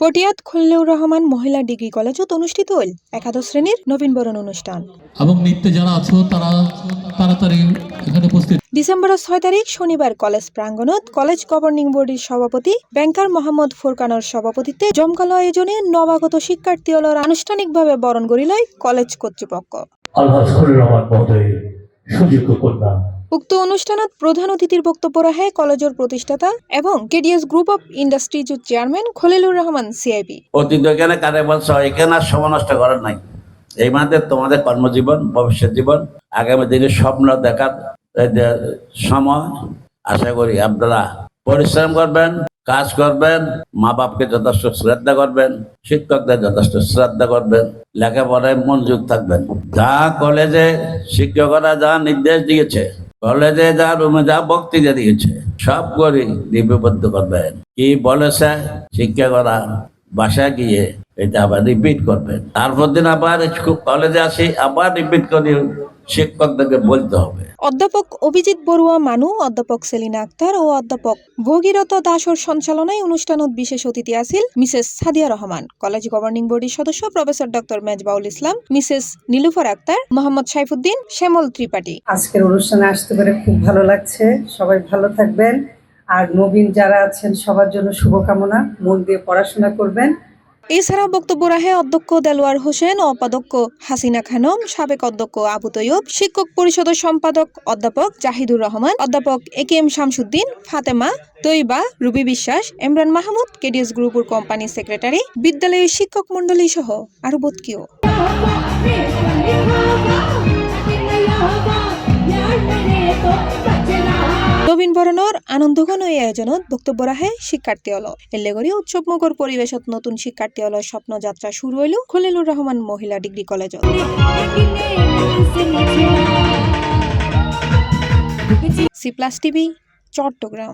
পটিয়াত খলিলুর রহমান মহিলা ডিগ্রি কলেজত অনুষ্ঠিত হইল একাদশ শ্রেণীর নবীনবরণ অনুষ্ঠান এবং নৃত্যে যারা আছো তারা তাড়াতাড়ি এখানে উপস্থিত। ডিসেম্বরের 6 তারিখ শনিবার কলেজ প্রাঙ্গণত কলেজ গভর্নিং বডির সভাপতি ব্যাংকার মোহাম্মদ ফুরকানোর সভাপতিত্বে জমকালো আয়োজনে নবাগত শিক্ষার্থীদের আনুষ্ঠানিকভাবে বরণ করিল কলেজ কর্তৃপক্ষ। উক্ত অনুষ্ঠানত প্রধান অতিথির বক্তব্য রাখে কলেজের প্রতিষ্ঠাতা এবং KDS group of industries chairman Khalilur Rahman CIB. অতীত এখানে কারে বলছ এখানে আর সময় নষ্ট করার নাই। এই মাঝে তোমাদের কর্মজীবন, ভবিষ্যৎ জীবন, আগামী দিনে স্বপ্ন দেখার সময়। আশা করি আপনারা পরিশ্রম করবেন, কাজ করবেন, মা বাপকে যথেষ্ট শ্রদ্ধা করবেন, শিক্ষকদের যথেষ্ট শ্রদ্ধা করবেন, লেখাপড়ায় মনোযোগ থাকবেন। যা কলেজে শিক্ষকরা যা নির্দেশ দিয়েছে, কলেজে যা রুমে যা বক্তৃতা দিয়েছে, সব করে লিপিবদ্ধ করবেন। কি বলেছে শিক্ষকরা বাসায় গিয়ে এটা আবার রিপিট করবেন। তারপর দিন আবার কলেজে আসি আবার রিপিট করে শিক্ষকদেরকে বলতে হবে। অধ্যাপক অভিজিৎ বড়ুয়া মানু, অধ্যাপক সেলিনা আক্তার ও অধ্যাপক ভগীরথ দাসর সঞ্চালনায় অনুষ্ঠানত বিশেষ অতিথি আছিল Mrs Sadia Rahman, college governing বডির সদস্য প্রফেসর ডক্টর মেজবাউল ইসলাম, মিসেস নীলুফার আক্তার, মোহাম্মদ সাইফুদ্দিন, শ্যামল ত্রিপাঠী। আজকের অনুষ্ঠানে আসতে পেরে খুব ভালো লাগছে। সবাই ভালো থাকবেন, আর নবীন যারা আছেন সবার জন্য শুভকামনা। মন দিয়ে পড়াশোনা করবেন। এছাড়া বক্তব্য রাখে অধ্যক্ষ দেলোয়ার হোসেন, উপাধ্যক্ষ হাসিনা খানম, সাবেক অধ্যক্ষ আবু তৈয়ব, শিক্ষক পরিষদের সম্পাদক অধ্যাপক জাহিদুর রহমান, অধ্যাপক একেএম শামসুদ্দিন, ফাতেমা, তৈবা, রুবি বিশ্বাস, ইমরান মাহমুদ, কেডিএস গ্রুপের কোম্পানি সেক্রেটারি, বিদ্যালয়ের শিক্ষক মন্ডলী সহ আরো বতকিও। নবীন বরণর আনন্দঘন এই আয়োজনত বক্তব্য রাখে শিক্ষার্থী হল এল্লেগরি উৎসবমুখর পরিবেশত নতুন শিক্ষার্থী হল স্বপ্নযাত্রা শুরু হইল খলিলুর রহমান মহিলা ডিগ্রি কলেজত। C plus TV, Chittagong.